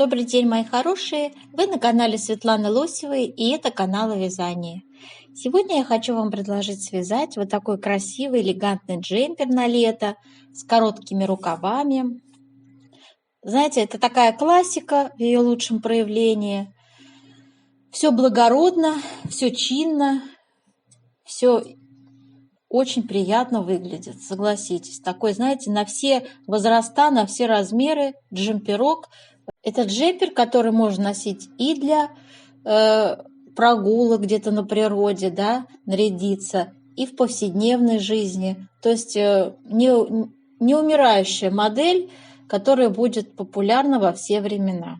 Добрый день, мои хорошие! Вы на канале Светланы Лосевой, и это канал о вязании. Сегодня я хочу вам предложить связать вот такой красивый, элегантный джемпер на лето с короткими рукавами. Знаете, это такая классика в ее лучшем проявлении. Все благородно, все чинно, все очень приятно выглядит, согласитесь. Такой, знаете, на все возраста, на все размеры джемперок. Это джемпер, который можно носить и для прогулок где-то на природе, да, нарядиться, и в повседневной жизни. То есть не умирающая модель, которая будет популярна во все времена.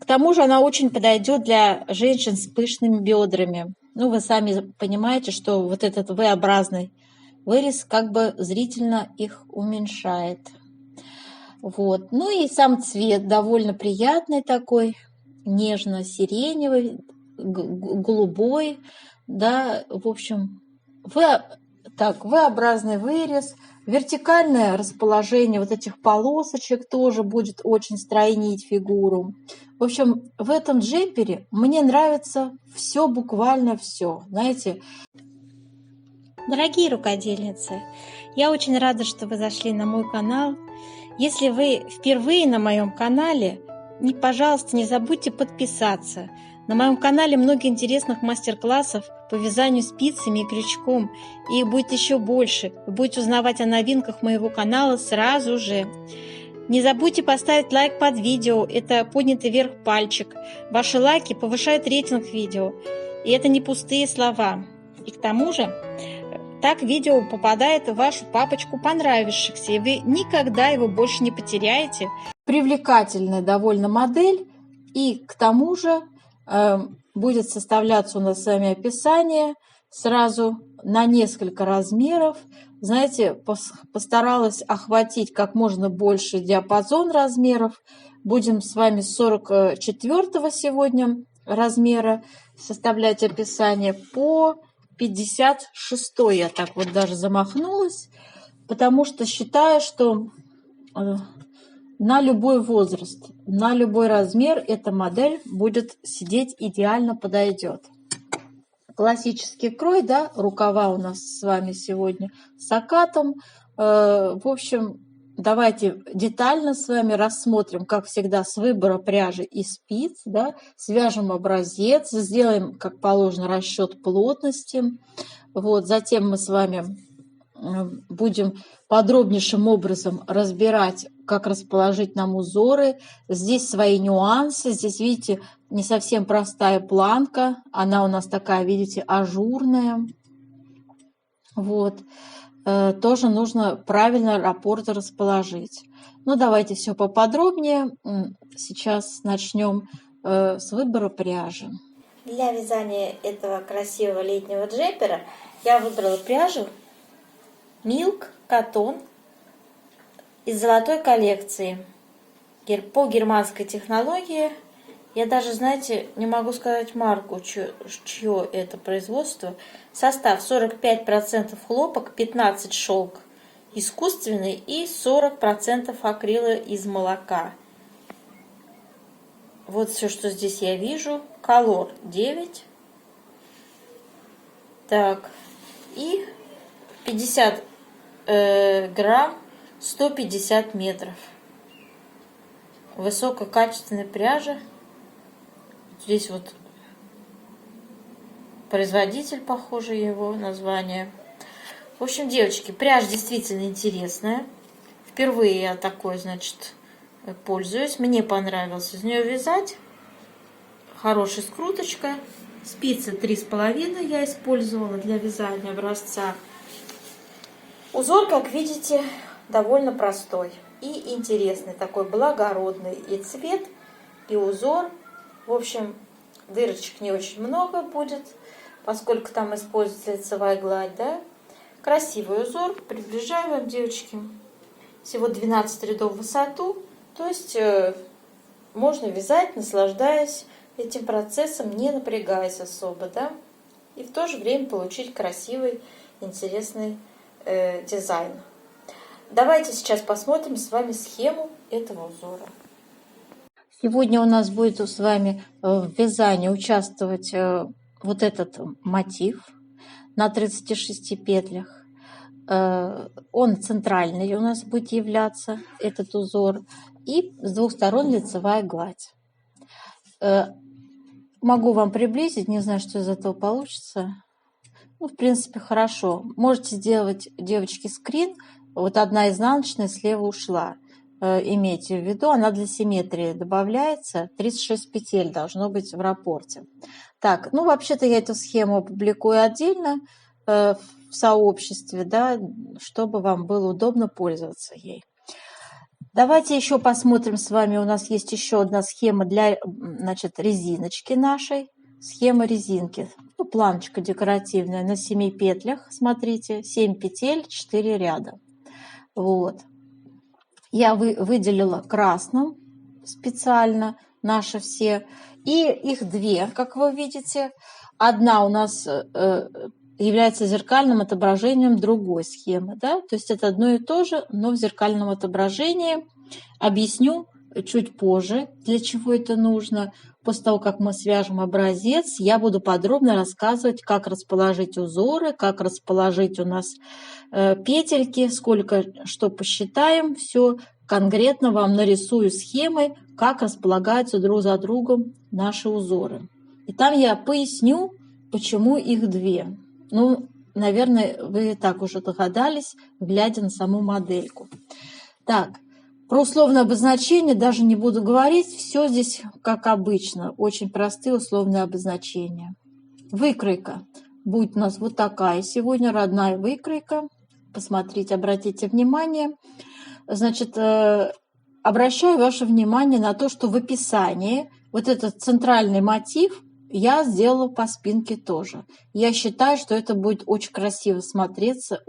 К тому же она очень подойдет для женщин с пышными бедрами. Ну, вы сами понимаете, что вот этот V-образный вырез как бы зрительно их уменьшает. Вот. Ну и сам цвет довольно приятный такой, нежно-сиреневый, голубой, да, в общем, V-образный вырез, вертикальное расположение вот этих полосочек тоже будет очень стройнить фигуру. В общем, в этом джемпере мне нравится все, буквально все, знаете. Дорогие рукодельницы, я очень рада, что вы зашли на мой канал. Если вы впервые на моем канале, пожалуйста, не забудьте подписаться. На моем канале много интересных мастер-классов по вязанию спицами и крючком. И их будет еще больше. Вы будете узнавать о новинках моего канала сразу же. Не забудьте поставить лайк под видео. Это поднятый вверх пальчик. Ваши лайки повышают рейтинг видео. И это не пустые слова. И к тому же, так видео попадает в вашу папочку понравившихся, и вы никогда его больше не потеряете. Привлекательная довольно модель, и к тому же будет составляться у нас с вами описание сразу на несколько размеров. Знаете, постаралась охватить как можно больше диапазон размеров. Будем с вами с 44 сегодня размера составлять описание по 56-й, я так вот даже замахнулась, потому что считаю, что на любой возраст, на любой размер эта модель будет сидеть идеально, подойдет. Классический крой, да, рукава у нас с вами сегодня с окатом. В общем, давайте детально с вами рассмотрим, как всегда, с выбора пряжи и спиц, да, свяжем образец, сделаем, как положено, расчет плотности. Вот, затем мы с вами будем подробнейшим образом разбирать, как расположить нам узоры. Здесь свои нюансы. Здесь, видите, не совсем простая планка. Она у нас такая, видите, ажурная. Вот. Тоже нужно правильно раппорты расположить. Ну, давайте все поподробнее. Сейчас начнем с выбора пряжи. Для вязания этого красивого летнего джемпера я выбрала пряжу Milk Cotton из золотой коллекции по германской технологии. Я даже, знаете, не могу сказать марку, чье это производство. Состав 45% хлопок, 15% шелк искусственный и 40% акрила из молока. Вот все, что здесь я вижу. Колор 9. Так, и 50 грамм, 150 метров. Высококачественная пряжа. Здесь вот производитель, похоже, его название. В общем, девочки, пряжа действительно интересная. Впервые я такой, значит, пользуюсь. Мне понравилось из нее вязать. Хорошая скруточка. Спицы 3,5 я использовала для вязания образца. Узор, как видите, довольно простой и интересный. Такой благородный и цвет, и узор. В общем, дырочек не очень много будет, поскольку там используется лицевая гладь, да. Красивый узор. Приближаю вам, девочки. Всего 12 рядов в высоту. То есть можно вязать, наслаждаясь этим процессом, не напрягаясь особо, да. И в то же время получить красивый, интересный дизайн. Давайте сейчас посмотрим с вами схему этого узора. Сегодня у нас будет с вами в вязании участвовать вот этот мотив на 36 петлях. Он центральный у нас будет являться, этот узор, и с двух сторон лицевая гладь. Могу вам приблизить, не знаю, что из этого получится. Ну, в принципе, хорошо. Можете сделать, девочки, скрин. Вот одна изнаночная слева ушла. Имейте в виду, она для симметрии добавляется. 36 петель должно быть в раппорте. Так, ну, вообще-то я эту схему опубликую отдельно в сообществе, да, чтобы вам было удобно пользоваться ей. Давайте еще посмотрим с вами. У нас есть еще одна схема для, значит, резиночки нашей. Схема резинки. Ну, планочка декоративная на 7 петлях. Смотрите, 7 петель, 4 ряда. Вот. Я выделила красным специально наши все. И их две, как вы видите. Одна у нас является зеркальным отображением другой схемы. Да? То есть это одно и то же, но в зеркальном отображении. Объясню чуть позже, для чего это нужно. После того, как мы свяжем образец, я буду подробно рассказывать, как расположить узоры, как расположить у нас петельки, сколько что посчитаем. Все конкретно вам нарисую схемы, как располагаются друг за другом наши узоры. И там я поясню, почему их две. Ну, наверное, вы и так уже догадались, глядя на саму модельку. Так, про условное обозначение даже не буду говорить. Все здесь как обычно. Очень простые условные обозначения. Выкройка будет у нас вот такая. Сегодня родная выкройка. Посмотрите, обратите внимание. Значит, обращаю ваше внимание на то, что в описании вот этот центральный мотив я сделала по спинке тоже. Я считаю, что это будет очень красиво смотреться,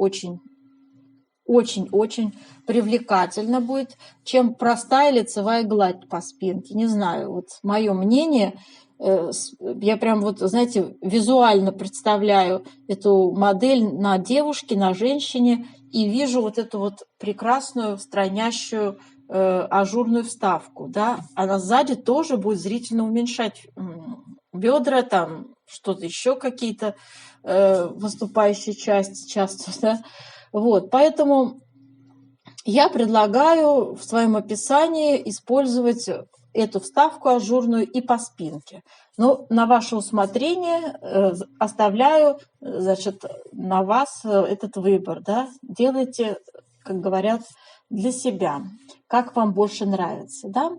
очень-очень привлекательно будет, чем простая лицевая гладь по спинке. Не знаю, вот мое мнение, я прям вот, знаете, визуально представляю эту модель на девушке, на женщине и вижу вот эту вот прекрасную стройнящую ажурную вставку, да, она сзади тоже будет зрительно уменьшать бедра, там что-то еще какие-то выступающие части часто, да. Вот, поэтому я предлагаю в своем описании использовать эту вставку ажурную и по спинке. Но на ваше усмотрение оставляю, значит, на вас этот выбор, да. Делайте, как говорят, для себя, как вам больше нравится, да.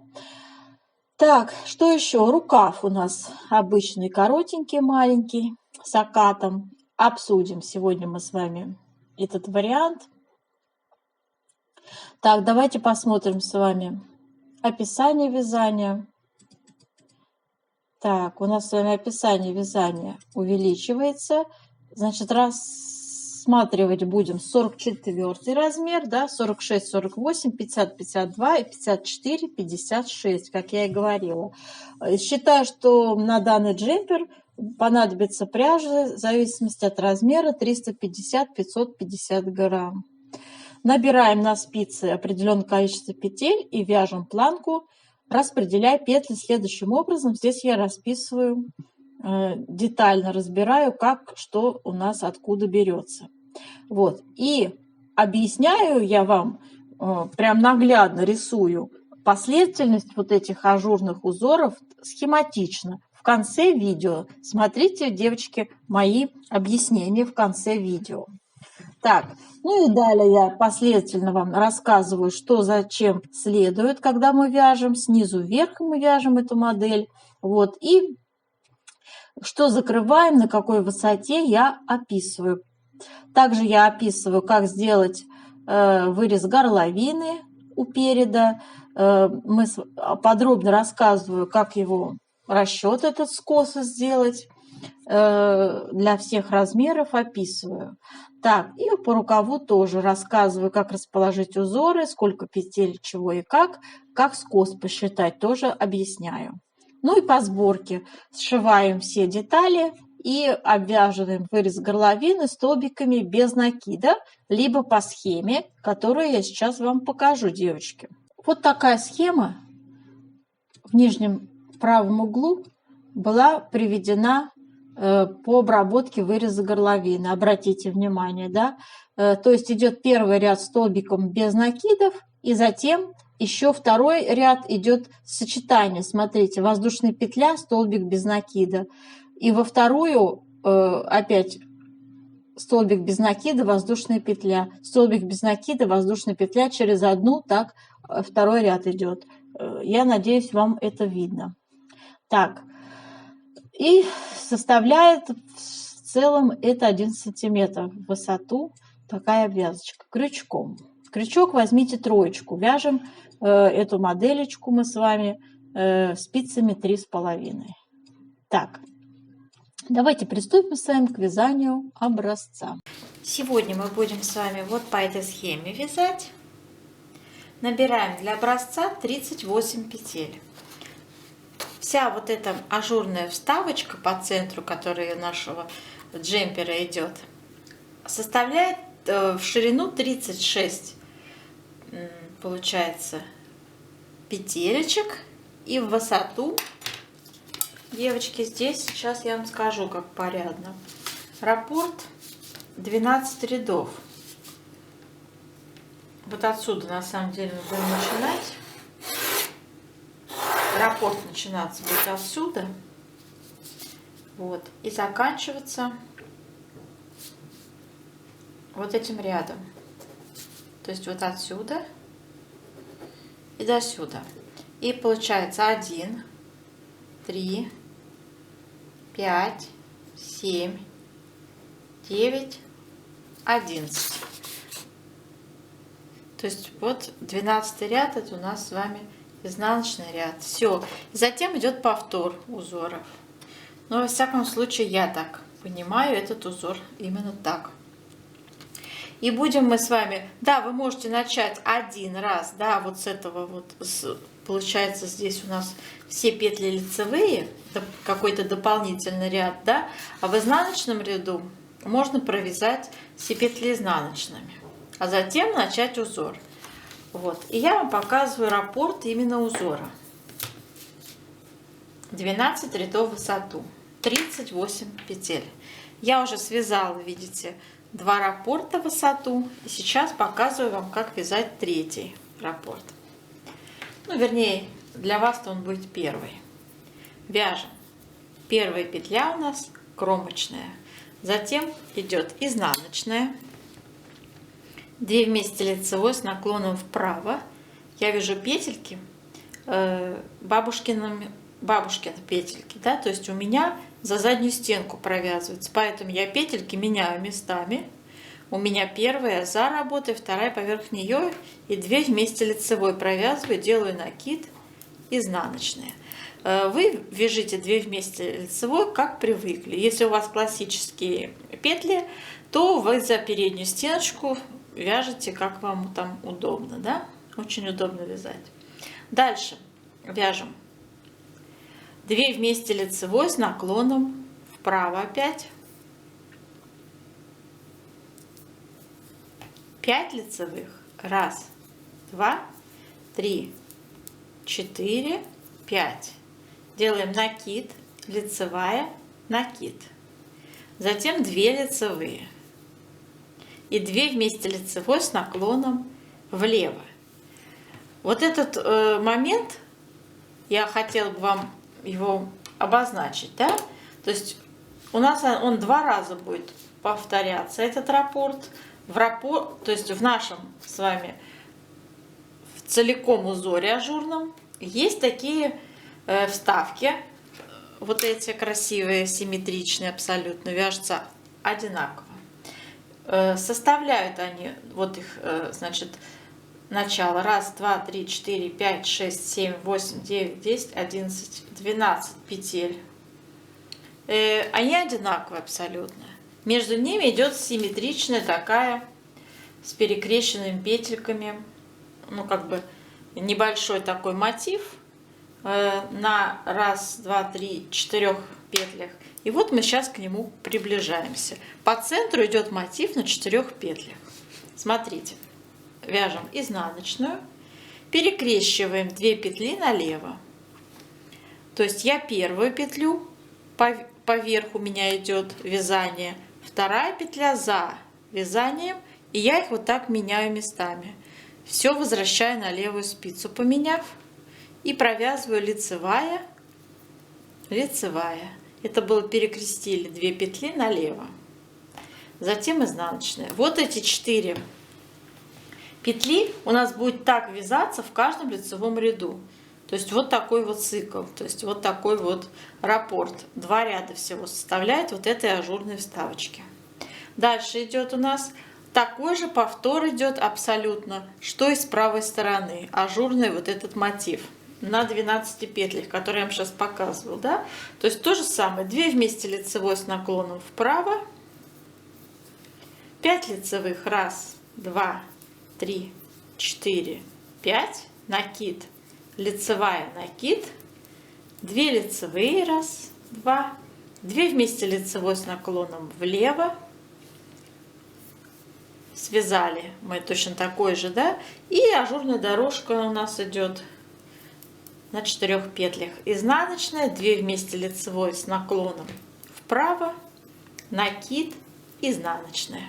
Так, что еще? Рукав у нас обычный, коротенький, маленький, с окатом. Обсудим сегодня мы с вами этот вариант. Так, давайте посмотрим с вами описание вязания. Так, у нас с вами описание вязания увеличивается. Значит, рассматривать будем 44 размер, да, 46, 48, 50, 52 и 54, 56, как я и говорила. Считаю, что на данный джемпер понадобится пряжи в зависимости от размера 350-550 грамм. Набираем на спицы определенное количество петель и вяжем планку, распределяя петли следующим образом. Здесь я расписываю, детально разбираю, как, что у нас откуда берется. Вот. И объясняю я вам, прям наглядно рисую последовательность вот этих ажурных узоров схематично. В конце видео смотрите, девочки, мои объяснения в конце видео. Так, ну и далее я последовательно вам рассказываю, что зачем следует, когда мы вяжем. Снизу вверх мы вяжем эту модель. Вот, и что закрываем, на какой высоте я описываю. Также я описываю, как сделать вырез горловины у переда. Подробно рассказываю, как его расчет этот скоса сделать. Для всех размеров описываю. Так, и по рукаву тоже рассказываю, как расположить узоры, сколько петель, чего и как скос посчитать, тоже объясняю. Ну и по сборке сшиваем все детали и обвязываем вырез горловины столбиками без накида, либо по схеме, которую я сейчас вам покажу, девочки. Вот такая схема в нижнем правом углу была приведена по обработке выреза горловины. Обратите внимание, да? То есть идет первый ряд столбиком без накидов, и затем еще второй ряд идет сочетание. Смотрите, воздушная петля, столбик без накида. И во вторую опять столбик без накида, воздушная петля. Столбик без накида, воздушная петля через одну, так второй ряд идет. Я надеюсь, вам это видно. Так, и составляет в целом это 11 сантиметров в высоту такая обвязочка крючком. Крючок возьмите троечку, вяжем эту моделечку мы с вами спицами 3,5. Так, давайте приступим с вами к вязанию образца. Сегодня мы будем с вами вот по этой схеме вязать. Набираем для образца 38 петель. Вся вот эта ажурная вставочка по центру, которая у нашего джемпера идет, составляет в ширину 36, получается, петелечек, и в высоту, девочки, здесь сейчас я вам скажу, как порядно. Раппорт 12 рядов. Вот отсюда на самом деле мы будем начинать. Раппорт начинаться будет отсюда, вот, и заканчиваться вот этим рядом. То есть вот отсюда и до сюда. И получается 1, 3, 5, 7, 9, 11. То есть вот 12 ряд, это у нас с вами изнаночный ряд. Все. Затем идет повтор узоров. Но во всяком случае я так понимаю этот узор именно так. И будем мы с вами, да, вы можете начать один раз, да, вот с этого вот, получается здесь у нас все петли лицевые, какой-то дополнительный ряд, да, а в изнаночном ряду можно провязать все петли изнаночными, а затем начать узор. Вот. И я вам показываю раппорт именно узора. 12 рядов в высоту, 38 петель. Я уже связала, видите, 2 раппорта в высоту. И сейчас показываю вам, как вязать третий раппорт. Ну, вернее, для вас-то он будет первый. Вяжем. Первая петля у нас кромочная. Затем идет изнаночная. 2 вместе лицевой с наклоном вправо. Я вяжу петельки бабушкины петельки, да, то есть у меня за заднюю стенку провязывается, поэтому я петельки меняю местами. У меня первая за работой, вторая поверх нее, и 2 вместе лицевой провязываю, делаю накид, изнаночная. Вы вяжите 2 вместе лицевой, как привыкли. Если у вас классические петли, то вы за переднюю стеночку вяжете, как вам там удобно, да? Очень удобно вязать. Дальше вяжем 2 вместе лицевой с наклоном вправо опять. 5 лицевых. 1, 2, 3, 4, 5. Делаем накид, лицевая, накид. Затем 2 лицевые. И 2 вместе лицевой с наклоном влево. Вот этот момент я хотела бы вам его обозначить, да? То есть у нас он 2 раза будет повторяться, этот раппорт. То есть в нашем с вами в целиком узоре ажурном есть такие вставки, вот эти красивые, симметричные абсолютно, вяжутся одинаково. Составляют они, вот их, значит, начало. 1, 2, 3, 4, 5, 6, 7, 8, 9, 10, 11, 12 петель. Они одинаковые абсолютно. Между ними идет симметричная такая, с перекрещенными петельками, ну как бы небольшой такой мотив на 1, 2, 3, 4 петлях. И вот мы сейчас к нему приближаемся. По центру идет мотив на 4 петлях. Смотрите, вяжем изнаночную, перекрещиваем 2 петли налево, То есть я первую петлю, поверх у меня идет вязание, вторая петля за вязанием, и я их вот так меняю местами. Все возвращаю на левую спицу, поменяв, и провязываю лицевая, лицевая. Это было перекрестили 2 петли налево. Затем изнаночная. Вот эти 4 петли у нас будет так вязаться в каждом лицевом ряду. То есть вот такой вот цикл, то есть вот такой вот раппорт. 2 ряда всего составляет вот этой ажурной вставочки. Дальше идет у нас такой же повтор, идет абсолютно, что и с правой стороны. Ажурный вот этот мотив на 12 петлях, который я вам сейчас показывал, да? То есть то же самое. 2 вместе лицевой с наклоном вправо, 5 лицевых, 1, 2, 3, 4, 5, накид, лицевая, накид, 2 лицевые, 1, 2, 2 вместе лицевой с наклоном влево, связали мы точно такой же, да, и ажурная дорожка у нас идет на 4 петлях. Изнаночная, 2 вместе лицевой с наклоном вправо, накид, изнаночная.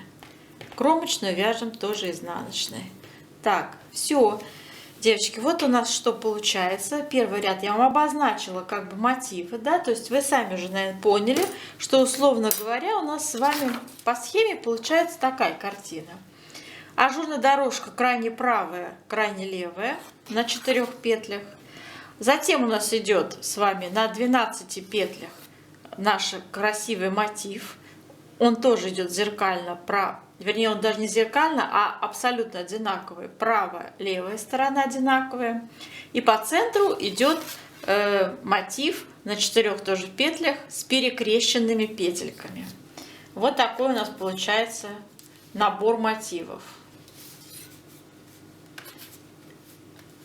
Кромочную вяжем тоже изнаночной. Так, все, девочки, вот у нас что получается. Первый ряд я вам обозначила как бы мотивы, да, то есть вы сами уже, наверное, поняли, что, условно говоря, у нас с вами по схеме получается такая картина. Ажурная дорожка крайне правая, крайне левая на 4 петлях. Затем у нас идет с вами на 12 петлях наш красивый мотив. Он тоже идет зеркально, вернее, он даже не зеркально, а абсолютно одинаковый. Правая, левая сторона одинаковая. И по центру идет мотив на 4 тоже петлях с перекрещенными петельками. Вот такой у нас получается набор мотивов.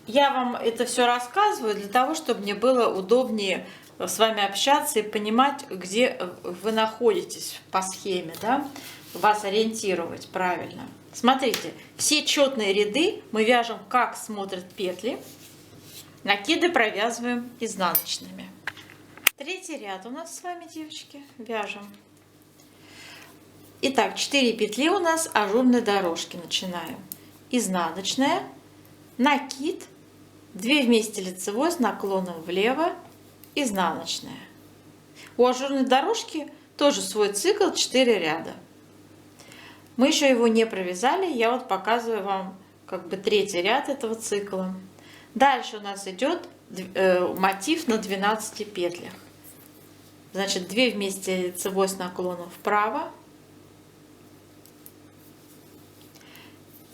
Я вам это все рассказываю для того, чтобы мне было удобнее с вами общаться и понимать, где вы находитесь по схеме, да? Вас ориентировать правильно. Смотрите, все четные ряды мы вяжем, как смотрят петли. Накиды провязываем изнаночными. 3-й ряд у нас с вами, девочки, вяжем. Итак, 4 петли у нас ажурной дорожки. Начинаем. Изнаночная, накид, 2 вместе лицевой с наклоном влево, изнаночная. У ажурной дорожки тоже свой цикл 4 ряда. Мы еще его не провязали, я вот показываю вам как бы 3-й ряд этого цикла. Дальше у нас идет мотив на 12 петлях. Значит, 2 вместе лицевой с наклоном вправо,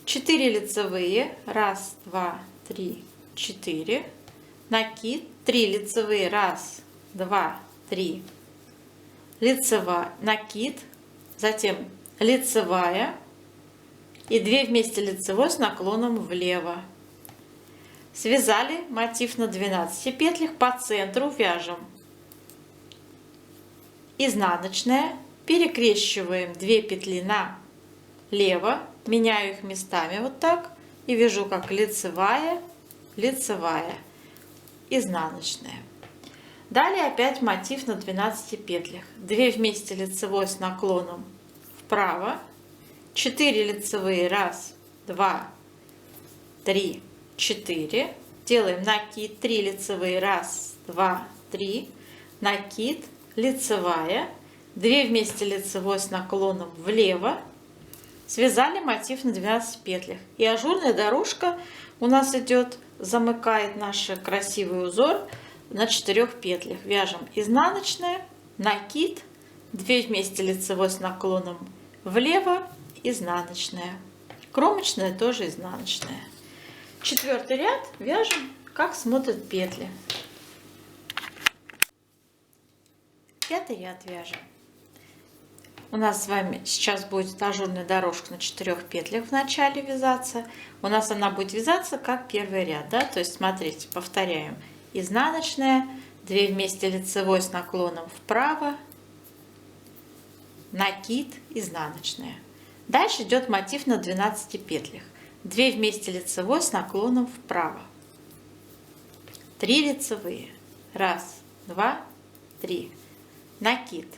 4 лицевые, 1, 2, 3, 4, накид, 3 лицевые, 1, 2, 3, лицевая, накид, затем лицевая и 2 вместе лицевой с наклоном влево. Связали мотив на 12 петлях, по центру вяжем изнаночная, перекрещиваем 2 петли налево, меняю их местами вот так и вяжу как лицевая, лицевая, изнаночная. Далее опять мотив на 12 петлях, 2 вместе лицевой с наклоном вправо, 4 лицевые, 1, 2, 3, 4, делаем накид, 3 лицевые, 1, 2, 3, накид, лицевая, 2 вместе лицевой с наклоном влево, связали мотив на 12 петлях. И ажурная дорожка у нас идет, замыкает наш красивый узор на 4 петлях. Вяжем изнаночная, накид, 2 вместе лицевой с наклоном влево, изнаночная. Кромочная тоже изнаночная. 4-й ряд вяжем, как смотрят петли. 5-й ряд вяжем. У нас с вами сейчас будет ажурная дорожка на 4 петлях в начале вязаться. У нас она будет вязаться как 1-й ряд, да? То есть смотрите, повторяем. Изнаночная, 2 вместе лицевой с наклоном вправо, накид, изнаночная. Дальше идет мотив на 12 петлях. 2 вместе лицевой с наклоном вправо, 3 лицевые, 1, 2, 3. Накид.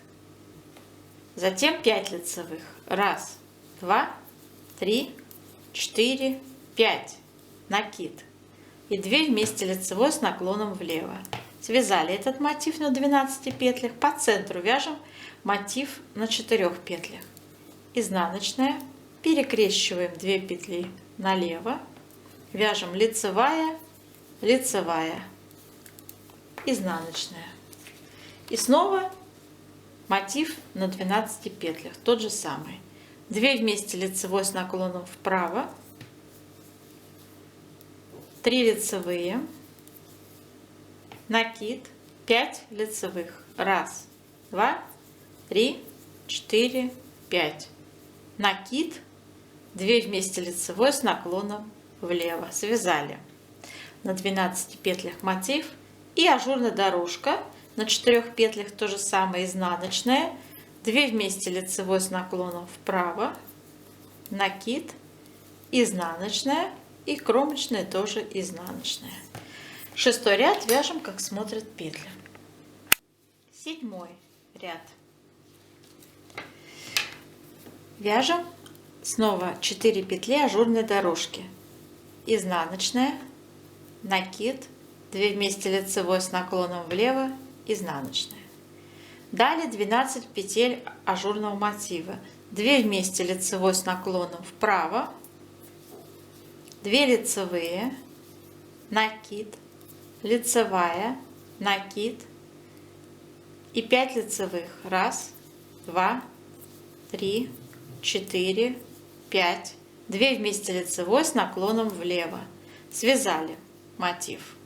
Затем 5 лицевых. 1, 2, 3, 4, 5. Накид. И 2 вместе лицевой с наклоном влево. Связали этот мотив на 12 петлях. По центру вяжем мотив на 4 петлях. Изнаночная. Перекрещиваем 2 петли налево. Вяжем лицевая, лицевая, изнаночная. И снова мотив на 12 петлях. Тот же самый. 2 вместе лицевой с наклоном вправо. 3 лицевые. Накид. 5 лицевых. 1, 2, 3, 4, 5. Накид. 2 вместе лицевой с наклоном влево. Связали на 12 петлях мотив. И ажурная дорожка на 4 петлях то же самое, изнаночная. 2 вместе лицевой с наклоном вправо. Накид. Изнаночная. И кромочная тоже изнаночная. 6-й ряд вяжем, как смотрят петли. 7-й ряд. Вяжем снова 4 петли ажурной дорожки. Изнаночная, накид, 2 вместе лицевой с наклоном влево, изнаночная. Далее 12 петель ажурного мотива. 2 вместе лицевой с наклоном вправо, 2 лицевые, накид, лицевая, накид и 5 лицевых. 1, 2, 3, 4, 5. 2 вместе лицевой с наклоном влево. Связали мотив.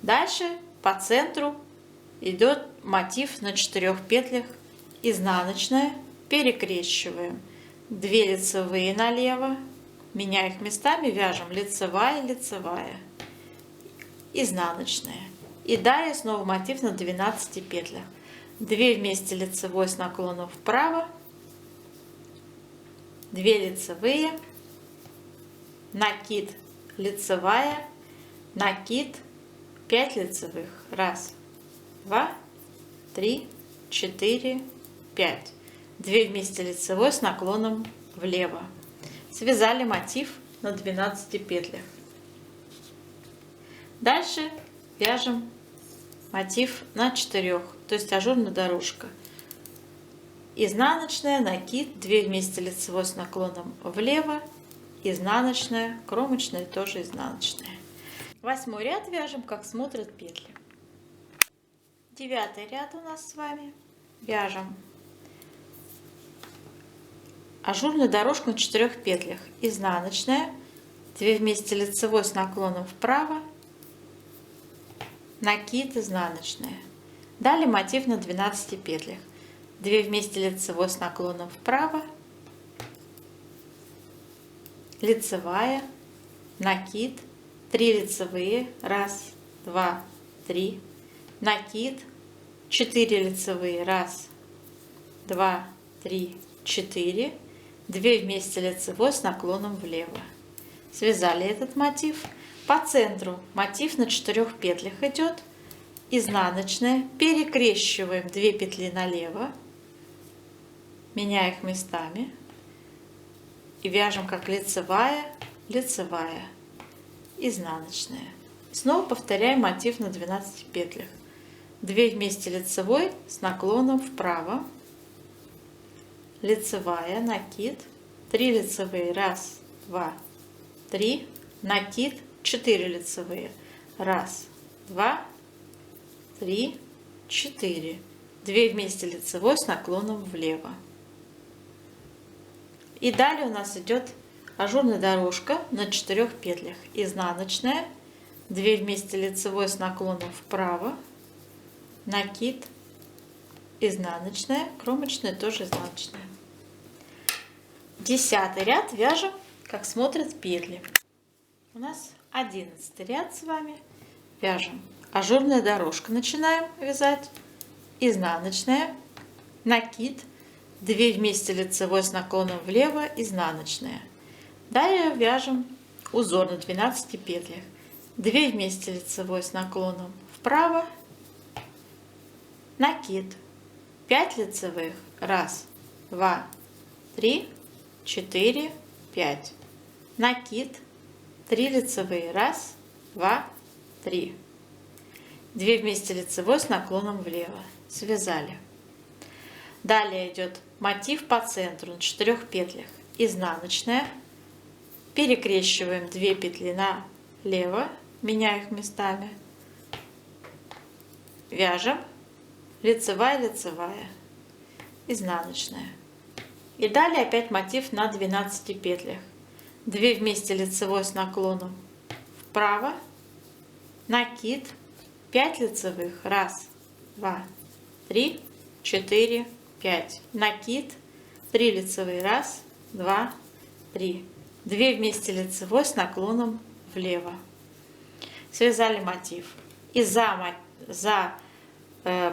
Дальше по центру идет мотив на 4 петлях, изнаночная, перекрещиваем 2 лицевые налево, меняя их местами, вяжем лицевая, лицевая, изнаночная. И далее снова мотив на 12 петлях. 2 вместе лицевой с наклоном вправо, 2 лицевые, накид, лицевая, накид, 5 лицевых. 1, 2, 3, 4, 5. 2 вместе лицевой с наклоном влево. Связали мотив на 12 петлях. Дальше вяжем мотив на 4, то есть ажурная дорожка. Изнаночная, накид, 2 вместе лицевой с наклоном влево, изнаночная, кромочная тоже изнаночная. 8-й ряд вяжем, как смотрят петли. 9-й ряд у нас с вами. Вяжем ажурную дорожку на 4 петлях. Изнаночная, 2 вместе лицевой с наклоном вправо, накид, изнаночная. Далее мотив на 12 петлях. 2 вместе лицевой с наклоном вправо, лицевая, накид, 3 лицевые, 1, 2, 3, накид, 4 лицевые, 1, 2, 3, 4, 2 вместе лицевой с наклоном влево. Связали этот мотив. По центру мотив на 4 петлях идет, изнаночная, перекрещиваем 2 петли налево, меняя их местами и вяжем как лицевая, лицевая, изнаночная. Снова повторяем мотив на 12 петлях. 2 вместе лицевой с наклоном вправо, лицевая, накид, 3 лицевые, 1, 2, 3, накид, 4 лицевые, 1, 2, 3, 4, 2 вместе лицевой с наклоном влево. И далее у нас идет ажурная дорожка на 4 петлях. Изнаночная, 2 вместе лицевой с наклоном вправо, накид, изнаночная, кромочная тоже изнаночная. 10-й ряд вяжем, как смотрят петли. У нас 11-й ряд с вами. Вяжем ажурная дорожка, начинаем вязать, изнаночная, накид, 2 вместе лицевой с наклоном влево, изнаночная. Далее вяжем узор на 12 петлях. 2 вместе лицевой с наклоном вправо, накид, 5 лицевых, 1, 2, 3, 4, 5, накид, 3 лицевые, 1, 2, 3, 2 вместе лицевой с наклоном влево, связали. Далее идет мотив по центру на 4 петлях, изнаночная, перекрещиваем 2 петли налево, меняя их местами, вяжем, лицевая, лицевая, изнаночная. И далее опять мотив на 12 петлях, 2 вместе лицевой с наклоном вправо, накид, 5 лицевых, 1, 2, 3, 4, 5, накид, 3 лицевые, 1, 2, 3, 2 вместе лицевой с наклоном влево, связали мотив. И за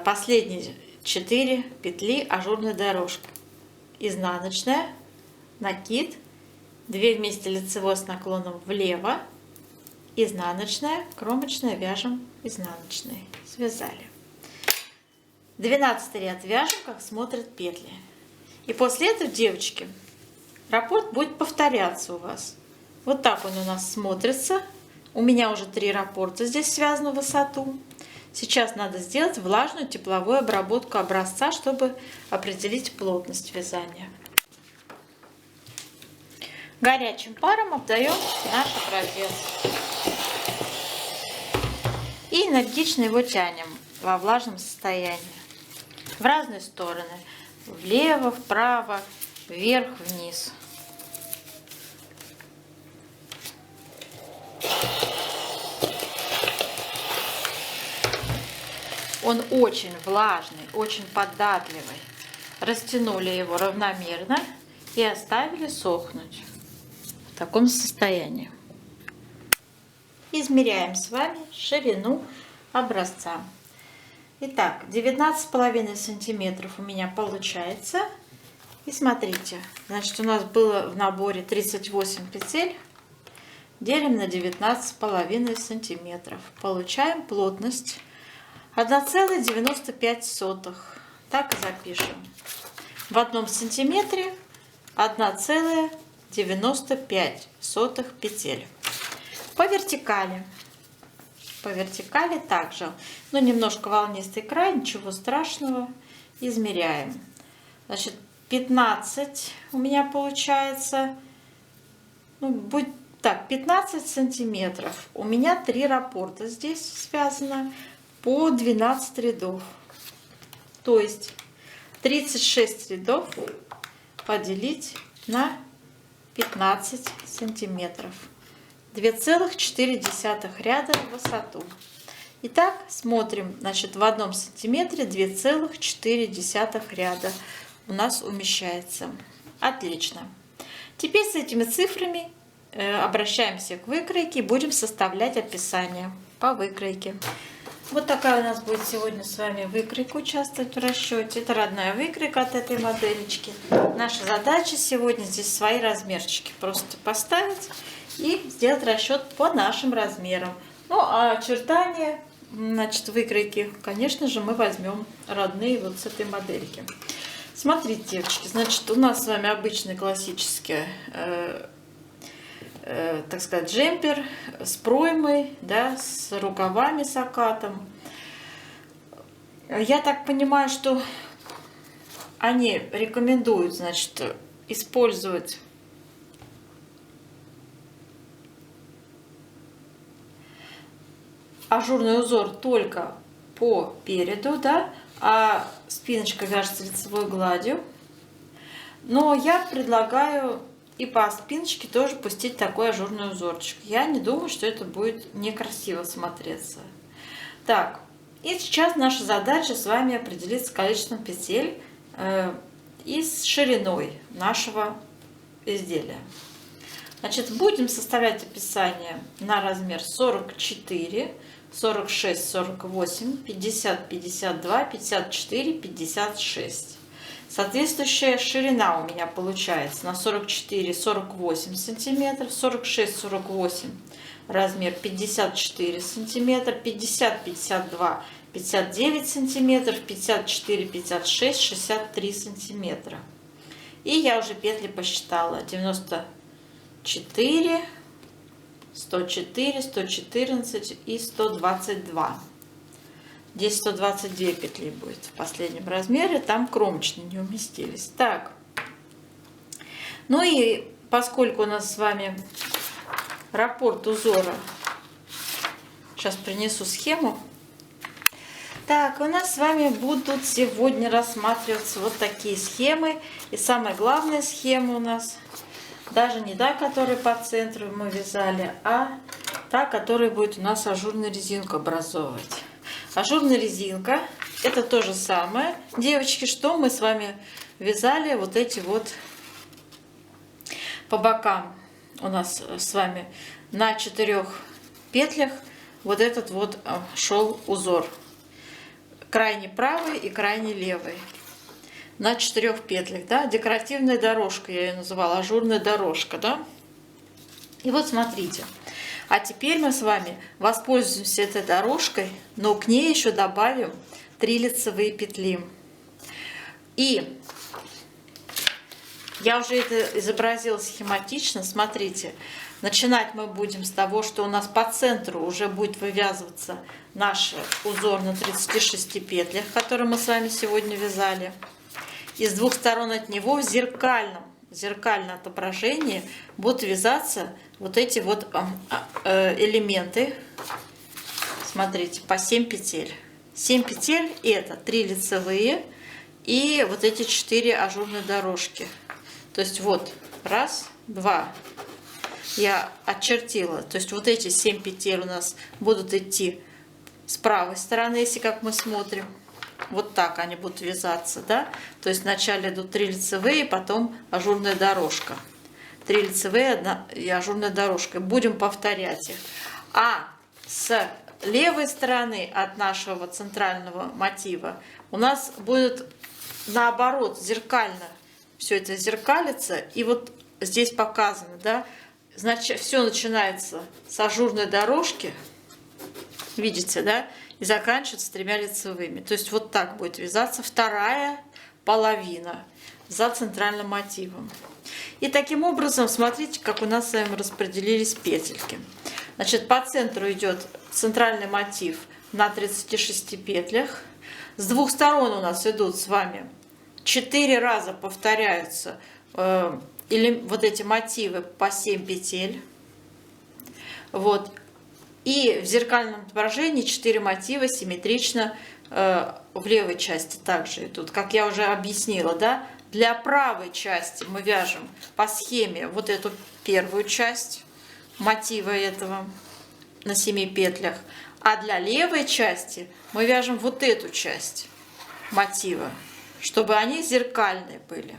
последние 4 петли ажурная дорожка, изнаночная, накид, 2 вместе лицевой с наклоном влево, изнаночная, кромочная, вяжем изнаночной, связали. 12 ряд вяжем, как смотрят петли. И после этого, девочки, раппорт будет повторяться у вас. Вот так он у нас смотрится. У меня уже 3 раппорта здесь связаны в высоту. Сейчас надо сделать влажную тепловую обработку образца, чтобы определить плотность вязания. Горячим паром обдаем наш образец. И энергично его тянем во влажном состоянии. В разные стороны. Влево, вправо, вверх, вниз. Он очень влажный, очень податливый. Растянули его равномерно и оставили сохнуть в таком состоянии. Измеряем с вами ширину образца. Итак, 19,5 сантиметров у меня получается. И смотрите, значит, у нас было в наборе 38 петель. Делим на 19,5 сантиметров. Получаем плотность 1,95. Так и запишем. В 1 сантиметре 1,95 петель. По вертикали. По вертикали также. Но немножко волнистый край, ничего страшного. Измеряем. Значит, 15 у меня получается. Ну, будет так, 15 сантиметров. У меня 3 раппорта здесь связано по 12 рядов. То есть 36 рядов поделить на 15 сантиметров. 2,4 ряда в высоту. Итак, смотрим, значит, в 1 сантиметре 2,4 ряда у нас умещается. Отлично. Теперь с этими цифрами обращаемся к выкройке и будем составлять описание по выкройке. Вот такая у нас будет сегодня с вами выкройка участвовать в расчете. Это родная выкройка от этой моделечки. Наша задача сегодня здесь свои размерчики просто поставить и сделать расчет по нашим размерам. Ну а очертания, значит, выкройки, конечно же, мы возьмем родные вот с этой модельки. Смотрите, девочки, значит, у нас с вами обычный классический, так сказать, джемпер с проймой, да, с рукавами, с окатом. Я так понимаю, что они рекомендуют, значит, использовать ажурный узор только по переду, да, а спиночка вяжется лицевой гладью. Но я предлагаю и по спиночке тоже пустить такой ажурный узорчик. Я не думаю, что это будет некрасиво смотреться. Так, и сейчас наша задача с вами определить с количеством петель и с шириной нашего изделия. Значит, будем составлять описание на размер 44, 46, 48, 50, 52, 54, 56. Соответствующая ширина у меня получается на 44-48 сантиметров, 46-48 размер 54 сантиметра, 50-52 59 сантиметров, 54, 56, 63 сантиметра. И я уже петли посчитала. 94, 104, 114 и 122. Здесь 122 петли будет в последнем размере, там кромочные не уместились. Так, ну и поскольку у нас с вами раппорт узора, сейчас принесу схему. Так, у нас с вами будут сегодня рассматриваться вот такие схемы. И самая главная схема у нас даже не та, которая по центру мы вязали, а та, которая будет у нас ажурную резинку образовывать. Ажурная резинка — это то же самое, девочки, что мы с вами вязали вот эти вот по бокам. У нас с вами на 4 петлях вот этот вот шел узор. Крайне правый и крайне левый. На 4 петлях, да, декоративная дорожка, я ее называла, ажурная дорожка, да. И вот смотрите. А теперь мы с вами воспользуемся этой дорожкой, но к ней еще добавим 3 лицевые петли. И я уже это изобразила схематично. Смотрите, начинать мы будем с того, что у нас по центру уже будет вывязываться наш узор на 36 петлях, который мы с вами сегодня вязали. И с двух сторон от него в зеркальном отображении будут вязаться вот эти вот элементы. Смотрите, по 7 петель. 7 петель — это 3 лицевые и вот эти 4 ажурные дорожки. То есть вот, раз, два. Я очертила. То есть вот эти 7 петель у нас будут идти с правой стороны, если как мы смотрим. Вот так они будут вязаться, да? То есть вначале идут 3 лицевые, потом ажурная дорожка. 3 лицевые и ажурная дорожка. Будем повторять их. А с левой стороны от нашего центрального мотива у нас будет наоборот, зеркально. Все это зеркалится. И вот здесь показано, да? Значит, все начинается с ажурной дорожки. Видите, да? И заканчивается 3 лицевыми. То есть вот так будет вязаться вторая половина за центральным мотивом. И таким образом, смотрите, как у нас с вами распределились петельки. Значит, по центру идет центральный мотив на 36 петлях. С двух сторон у нас идут с вами 4 раза повторяются вот эти мотивы по 7 петель. Вот. И в зеркальном отображении 4 мотива симметрично в левой части также идут. Как я уже объяснила, да? Для правой части мы вяжем по схеме вот эту первую часть мотива этого на 7 петлях. А для левой части мы вяжем вот эту часть мотива, чтобы они зеркальные были.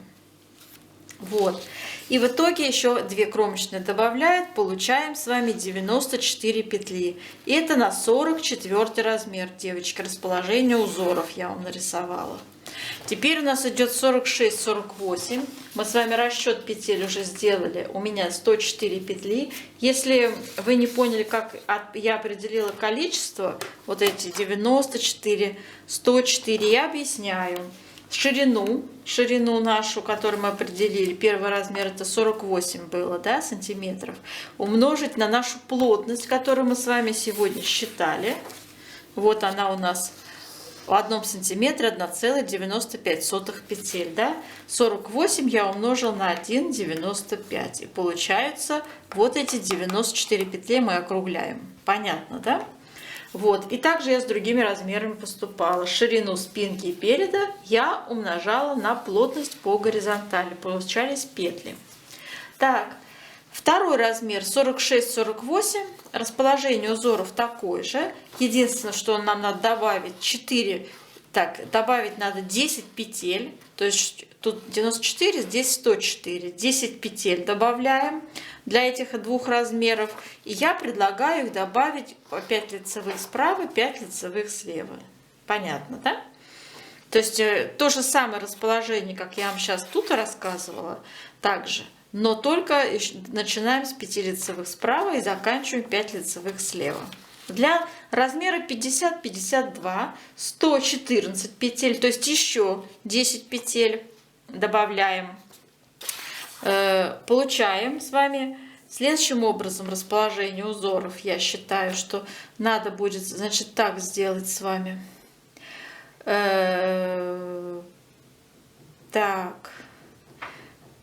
Вот. И в итоге еще 2 кромочные добавляют, получаем с вами 94 петли. И это на 44 размер, девочки, расположение узоров я вам нарисовала. Теперь у нас идет 46-48. Мы с вами расчет петель уже сделали. У меня 104 петли. Если вы не поняли, как я определила количество, вот эти 94, 104, я объясняю. Ширину нашу, которую мы определили, первый размер это 48 было, да, сантиметров, умножить на нашу плотность, которую мы с вами сегодня считали. Вот она у нас в 1 сантиметре 1,95 петель, да. 48 я умножил на 1,95. И получается вот эти 94 петли мы округляем. Понятно, да? Вот. И также я с другими размерами поступала. Ширину спинки и переда я умножала на плотность по горизонтали. Получались петли. Так, второй размер 46-48. Расположение узоров такое же. Единственное, что нам надо добавить 4. Так, добавить надо 10 петель. То есть тут 94, здесь 104. 10 петель добавляем для этих 2 размеров. И я предлагаю их добавить по 5 лицевых справа, 5 лицевых слева. Понятно, да? То есть то же самое расположение, как я вам сейчас тут рассказывала, также. Но только начинаем с 5 лицевых справа и заканчиваем 5 лицевых слева. Для размера 50-52, 114 петель, то есть еще 10 петель добавляем. Получаем с вами следующим образом расположение узоров. Я считаю, что надо будет, значит, так сделать с вами. Так,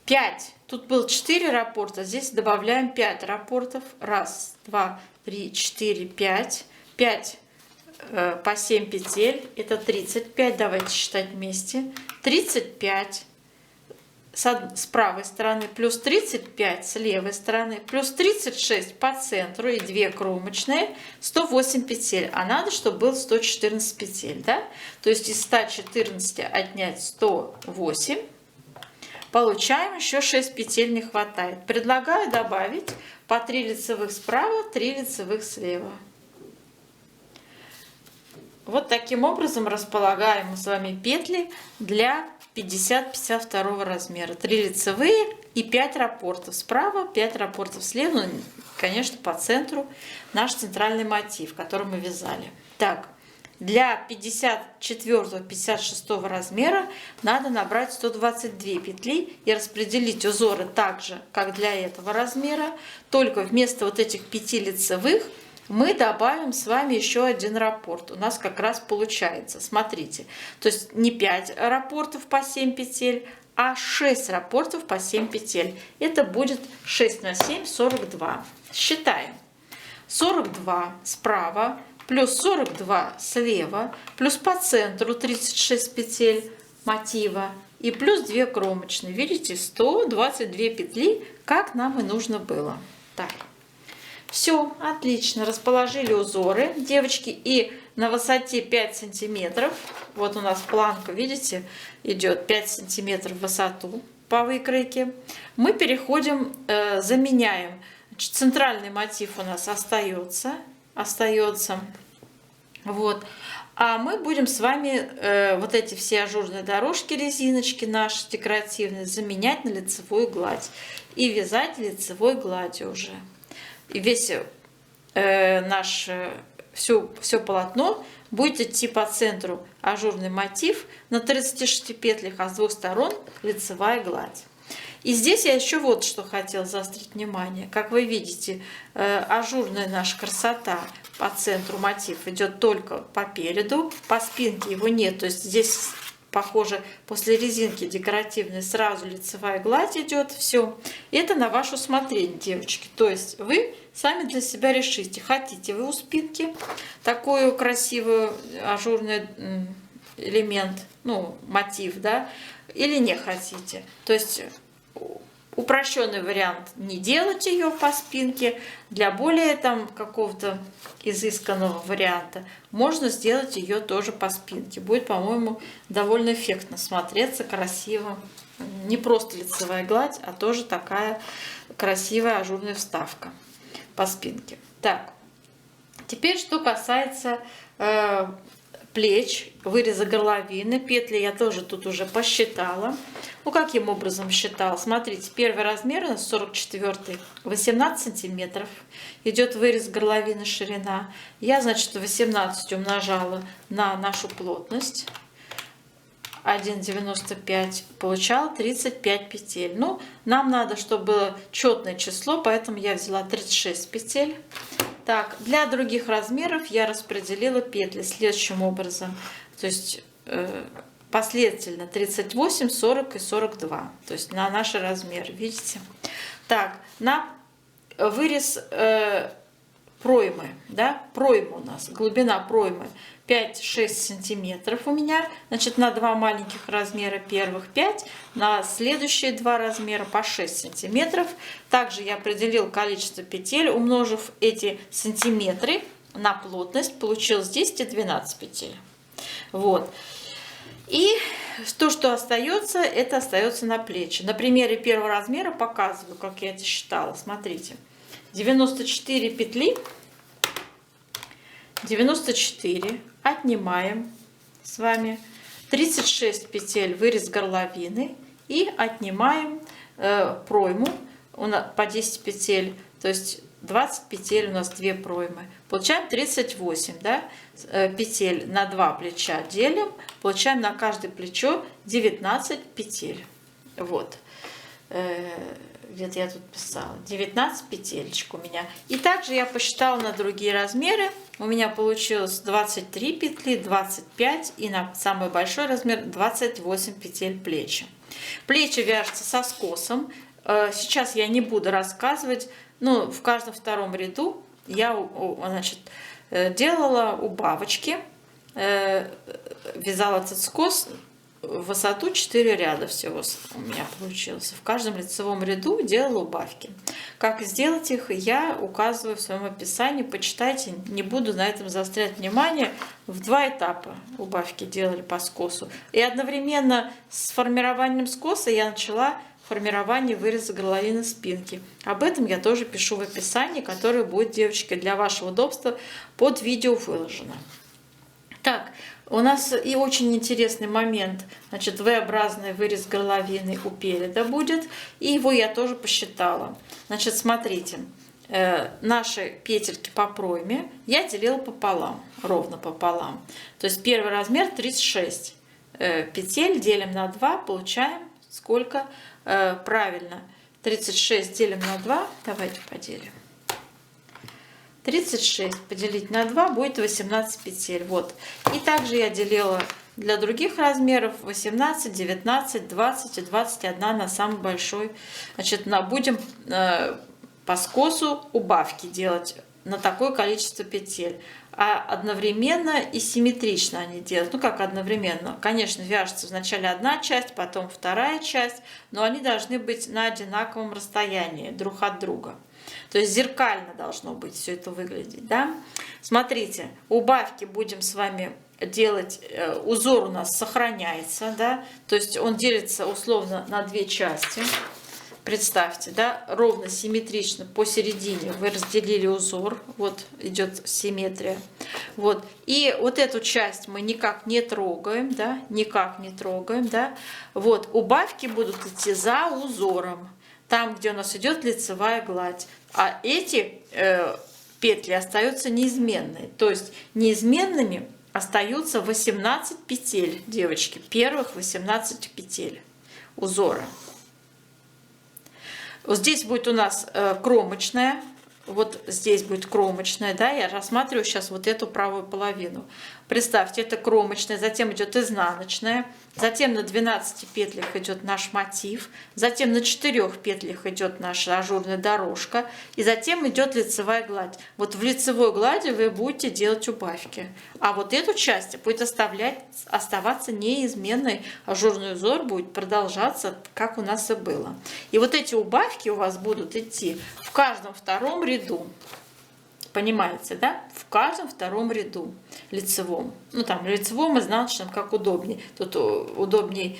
5. Тут было 4 раппорта, здесь добавляем 5 раппортов. 1, 2, 3, 4, 5. 5 по 7 петель, это 35. Давайте считать вместе. 35 с правой стороны, плюс 35 с левой стороны, плюс 36 по центру и 2 кромочные, 108 петель. А надо, чтобы было 114 петель, да? То есть из 114 отнять 108. Получаем, еще 6 петель не хватает. Предлагаю добавить по 3 лицевых справа, 3 лицевых слева. Вот таким образом располагаем мы с вами петли для 50-52 размера. 3 лицевые и 5 раппортов справа, 5 раппортов слева. Ну, конечно, по центру наш центральный мотив, который мы вязали. Так, для 54-56 размера надо набрать 122 петли и распределить узоры так же, как для этого размера. Только вместо вот этих 5 лицевых мы добавим с вами еще один раппорт. У нас как раз получается, смотрите, то есть не 5 раппортов по 7 петель, а 6 раппортов по 7 петель. Это будет 6 на 7, 42. Считаем. 42 справа, плюс 42 слева, плюс по центру 36 петель мотива и плюс 2 кромочные. Видите, 122 петли, как нам и нужно было. Так. Все, отлично, расположили узоры, девочки, и на высоте 5 сантиметров, вот у нас планка, видите, идет 5 сантиметров в высоту по выкройке, мы переходим, заменяем, значит, центральный мотив у нас остается, вот, а мы будем с вами вот эти все ажурные дорожки, резиночки наши декоративные, заменять на лицевую гладь и вязать лицевой гладью уже. И весь все полотно будет идти по центру ажурный мотив на 36 петлях, а с двух сторон лицевая гладь. И здесь я еще вот что хотела заострить внимание. Как вы видите, ажурная наша красота по центру мотив идет только по переду, по спинке его нет. То есть здесь, похоже, после резинки декоративной сразу лицевая гладь идет. Все. Это на ваше усмотрение, девочки. То есть вы сами для себя решите, хотите вы у спинки такой красивый ажурный элемент, ну, мотив, да, или не хотите. То есть упрощенный вариант не делать ее по спинке. Для более там какого-то изысканного варианта можно сделать ее тоже по спинке. Будет, по-моему, довольно эффектно смотреться, красиво. Не просто лицевая гладь, а тоже такая красивая ажурная вставка по спинке. Так, теперь что касается плеч, выреза горловины, петли я тоже тут уже посчитала. Ну, каким образом считала? Смотрите, первый размер у нас 44, 18 сантиметров. Идет вырез горловины, ширина. Я, значит, 18 умножала на нашу плотность. 1,95, получала 35 петель. Ну, нам надо, чтобы было четное число, поэтому я взяла 36 петель. Так, для других размеров я распределила петли следующим образом. То есть последовательно 38, 40 и 42. То есть на наши размеры, видите? Так, на вырез проймы, да, пройма у нас, глубина проймы 5-6 сантиметров у меня, значит, на два маленьких размера первых 5, на следующие два размера по 6 сантиметров. Также я определил количество петель, умножив эти сантиметры на плотность, получилось 10 и 12 петель. Вот. И то, что остается, это остается на плечи. На примере первого размера показываю, как я это считала. Смотрите. 94 петли, 94 отнимаем с вами, 36 петель вырез горловины и отнимаем пройму по 10 петель, то есть 20 петель у нас 2 проймы. Получаем 38, да? Петель на 2 плеча делим. Получаем на каждое плечо 19 петель. Вот. Где-то я тут писала. 19 петелечек у меня. И также я посчитала на другие размеры. У меня получилось 23 петли, 25 и на самый большой размер 28 петель плечи. Плечи вяжутся со скосом. Сейчас я не буду рассказывать. Но в каждом втором ряду я, значит, делала убавочки. Вязала этот скос в высоту 4 ряда всего у меня получилось. В каждом лицевом ряду делала убавки. Как сделать их, я указываю в своем описании. Почитайте, не буду на этом заострять внимание. В 2 этапа убавки делали по скосу. И одновременно с формированием скоса я начала формирование выреза горловины спинки. Об этом я тоже пишу в описании, которое будет, девочки, для вашего удобства под видео выложено. Так, у нас и очень интересный момент, значит, V-образный вырез горловины у переда будет, и его я тоже посчитала. Значит, смотрите, наши петельки по пройме я делила пополам, ровно пополам. То есть первый размер 36 петель делим на 2, получаем сколько? Правильно, 36 делим на 2, давайте поделим. 36 поделить на 2 будет 18 петель. Вот. И также я делила для других размеров 18, 19, 20 и 21 на самый большой. Значит, будем по скосу убавки делать на такое количество петель. А одновременно и симметрично они делают. Ну как одновременно? Конечно, вяжется вначале одна часть, потом вторая часть, но они должны быть на одинаковом расстоянии друг от друга. То есть зеркально должно быть все это выглядеть, да? Смотрите, убавки будем с вами делать, узор у нас сохраняется, да? То есть он делится условно на 2 части. Представьте, да, ровно симметрично посередине вы разделили узор, вот идет симметрия, вот, и вот эту часть мы никак не трогаем, да, никак не трогаем, да, вот, убавки будут идти за узором, там, где у нас идет лицевая гладь, а эти петли остаются неизменные, то есть неизменными остаются 18 петель, девочки, первых 18 петель узора. Вот здесь будет у нас кромочная, вот здесь будет кромочная, да, я рассматриваю сейчас вот эту правую половину. Представьте, это кромочная, затем идет изнаночная, затем на 12 петлях идет наш мотив, затем на 4 петлях идет наша ажурная дорожка, и затем идет лицевая гладь. Вот в лицевой глади вы будете делать убавки, а вот эту часть будет оставаться неизменной, ажурный узор будет продолжаться, как у нас и было. И вот эти убавки у вас будут идти в каждом втором ряду. Понимаете, да? В каждом втором ряду лицевом. Ну, там, лицевом, изнаночном, как удобнее. Тут удобнее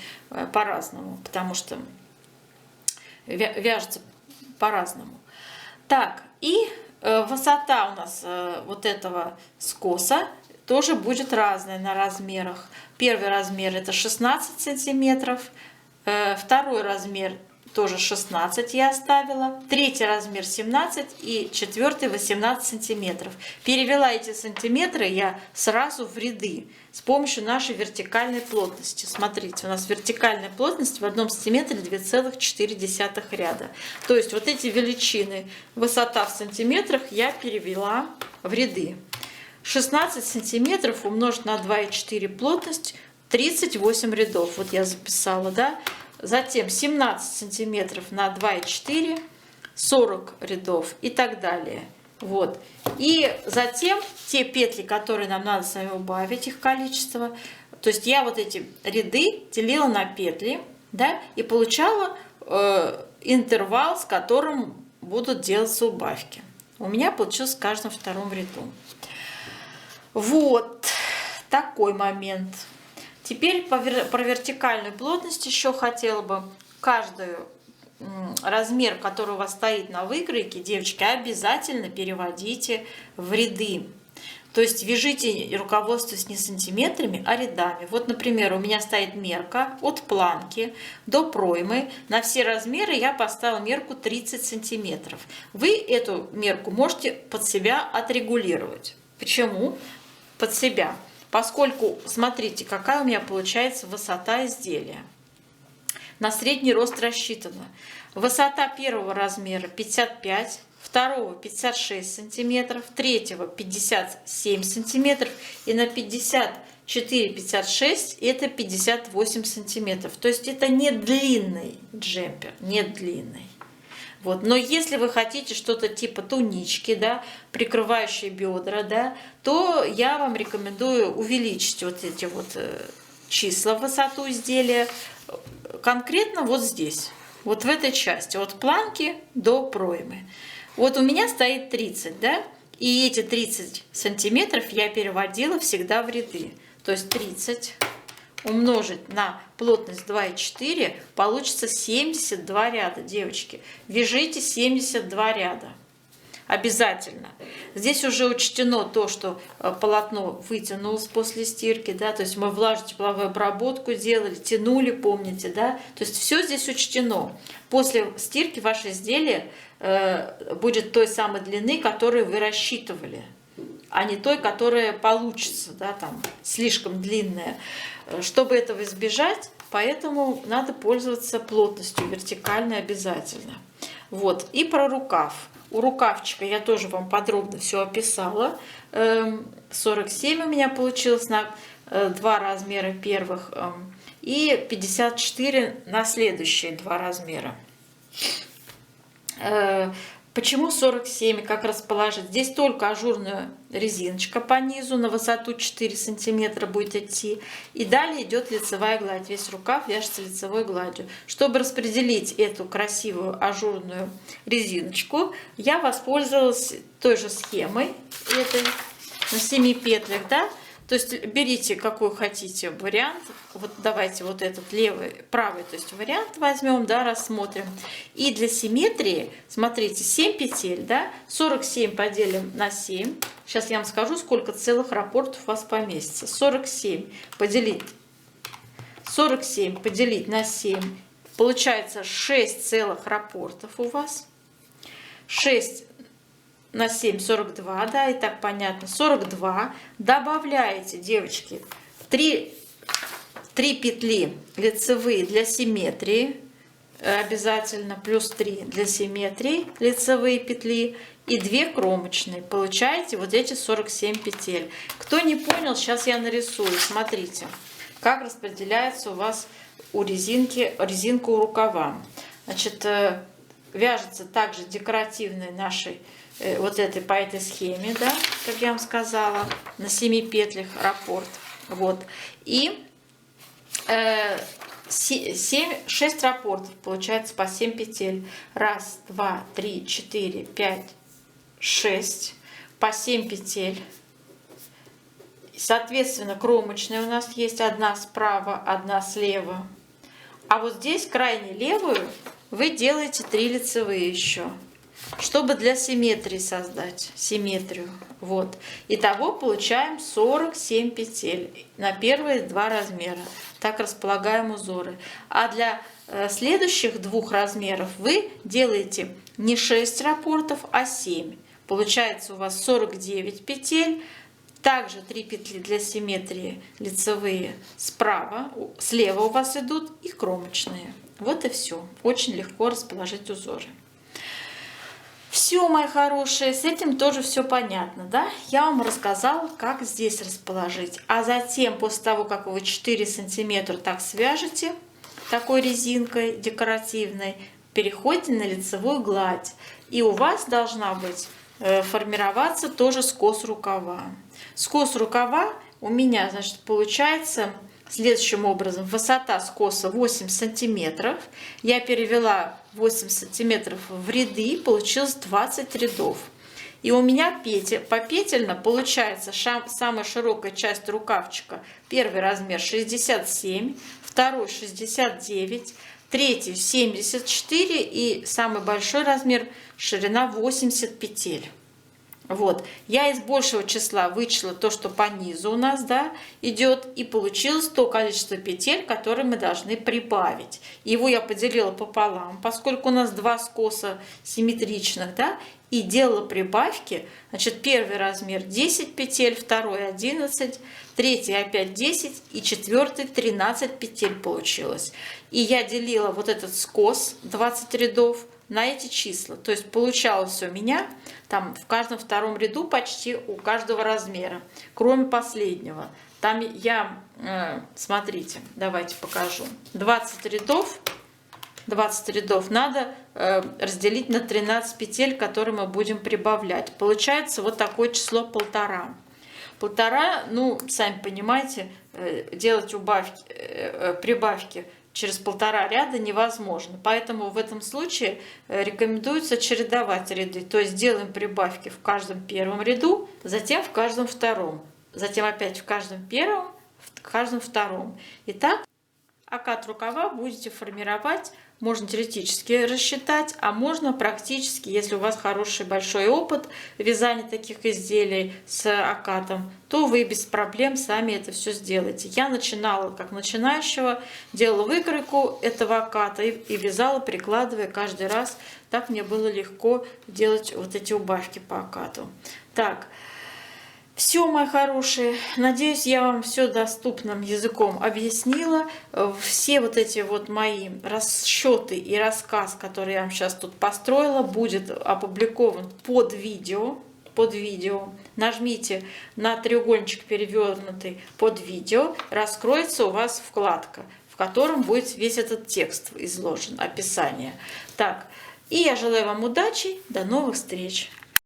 по-разному, потому что вяжется по-разному. Так, и высота у нас вот этого скоса тоже будет разная на размерах. Первый размер это 16 сантиметров, второй размер тоже 16 я оставила, третий размер 17 и четвертый 18 сантиметров. Перевела эти сантиметры я сразу в ряды с помощью нашей вертикальной плотности. Смотрите, у нас вертикальная плотность в 1 сантиметре 2,4 ряда. То есть вот эти величины, высота в сантиметрах я перевела в ряды. 16 сантиметров умножить на 2,4 плотность 38 рядов. Вот я записала, да? Затем 17 сантиметров на 2,4, 40 рядов и так далее. Вот. И затем те петли, которые нам надо с вами убавить, их количество. То есть я вот эти ряды делила на петли, да, и получала интервал, с которым будут делаться убавки. У меня получилось в каждом втором ряду. Вот такой момент. Теперь про вертикальную плотность еще хотела бы. Каждый размер, который у вас стоит на выкройке, девочки, обязательно переводите в ряды. То есть вяжите, руководствуясь не сантиметрами, а рядами. Вот, например, у меня стоит мерка от планки до проймы. На все размеры я поставила мерку 30 сантиметров. Вы эту мерку можете под себя отрегулировать. Почему? Под себя. Поскольку, смотрите, какая у меня получается высота изделия. На средний рост рассчитана. Высота первого размера 55, второго 56 сантиметров, третьего 57 сантиметров и на 54-56 это 58 сантиметров. То есть это не длинный джемпер, не длинный. Вот. Но если вы хотите что-то типа тунички, да, прикрывающие бедра, да, то я вам рекомендую увеличить вот эти вот числа, высоту изделия, конкретно вот здесь, вот в этой части, от планки до проймы. Вот у меня стоит 30, да, и эти 30 сантиметров я переводила всегда в ряды. То есть 30 умножить на плотность 2,4 получится 72 ряда, девочки. Вяжите 72 ряда. Обязательно. Здесь уже учтено то, что полотно вытянулось после стирки, да, то есть мы влажно-тепловую обработку делали, тянули, помните, да, то есть все здесь учтено. После стирки ваше изделие будет той самой длины, которую вы рассчитывали, а не той, которая получится, да, там слишком длинная. Чтобы этого избежать, поэтому надо пользоваться плотностью вертикальной обязательно. Вот, и про рукав. У рукавчика я тоже вам подробно все описала. 47 у меня получилось на 2 размера первых и 54 на следующие 2 размера. Почему 47? Как расположить? Здесь только ажурная резиночка по низу на высоту 4 сантиметра будет идти. И далее идет лицевая гладь. Весь рукав вяжется лицевой гладью. Чтобы распределить эту красивую ажурную резиночку, я воспользовалась той же схемой этой на 7 петлях, да? То есть берите какой хотите вариант. Вот давайте вот этот левый, правый, то есть вариант возьмем, да, рассмотрим. И для симметрии, смотрите, 7 петель, да, 47 поделим на 7. Сейчас я вам скажу, сколько целых раппортов у вас поместится. 47 поделить на 7. Получается 6 целых раппортов у вас. 6 на 7, 42, да, и так понятно, 42. Добавляете, девочки, 3 петли лицевые для симметрии, обязательно, плюс 3 для симметрии, лицевые петли, и 2 кромочные. Получаете вот эти 47 петель. Кто не понял, сейчас я нарисую. Смотрите, как распределяется у вас резинка у рукава. Значит, вяжется также декоративной нашей вот этой по этой схеме, да, как я вам сказала, на 7 петлях раппорт. Вот. И 6 раппортов получается по 7 петель. 1, 2, 3, 4, 5, 6 по 7 петель. Соответственно, кромочные у нас есть, одна справа, одна слева. А вот здесь крайне левую вы делаете 3 лицевые еще, чтобы для симметрии создать симметрию. Вот. Итого получаем 47 петель на первые 2 размера. Так располагаем узоры. А для следующих 2 размеров вы делаете не 6 раппортов, а 7. Получается у вас 49 петель. Также 3 петли для симметрии лицевые справа, слева у вас идут и кромочные. Вот и все. Очень легко расположить узоры. Все, мои хорошие, с этим тоже все понятно, да? Я вам рассказала, как здесь расположить. А затем, после того, как вы 4 сантиметра так свяжете, такой резинкой декоративной, переходите на лицевую гладь. И у вас должна быть формироваться тоже скос рукава. Скос рукава у меня, значит, получается следующим образом. Высота скоса 8 сантиметров. Я перевела 8 сантиметров в ряды, получилось 20 рядов. И у меня попетельно получается самая широкая часть рукавчика. Первый размер 67, второй 69, третий 74 и самый большой размер ширина 80 петель. Вот, я из большего числа вычла то, что по низу у нас, да, идет, и получилось то количество петель, которые мы должны прибавить. Его я поделила пополам, поскольку у нас два скоса симметричных, да, и делала прибавки. Значит, первый размер 10 петель, второй 11, третий опять 10 и четвертый 13 петель получилось. И я делила вот этот скос 20 рядов на эти числа. То есть получалось у меня там в каждом втором ряду почти у каждого размера, кроме последнего. Там я, смотрите, давайте покажу. 20 рядов надо разделить на 13 петель, которые мы будем прибавлять. Получается вот такое число 1,5. 1,5, ну, сами понимаете, делать прибавки через 1,5 ряда невозможно. Поэтому в этом случае рекомендуется чередовать ряды. То есть делаем прибавки в каждом первом ряду, затем в каждом втором, затем опять в каждом первом, в каждом втором. И так окат рукава будете формировать. Можно теоретически рассчитать, а можно практически, если у вас хороший большой опыт вязания таких изделий с окатом, то вы без проблем сами это все сделаете. Я начинала как начинающего, делала выкройку этого оката и вязала, прикладывая каждый раз. Так мне было легко делать вот эти убавки по окату. Так. Все, мои хорошие, надеюсь, я вам все доступным языком объяснила. Все вот эти вот мои расчеты и рассказ, который я вам сейчас тут построила, будет опубликован под видео. Нажмите на треугольничек перевернутый под видео, раскроется у вас вкладка, в котором будет весь этот текст изложен, описание. Так, и я желаю вам удачи, до новых встреч!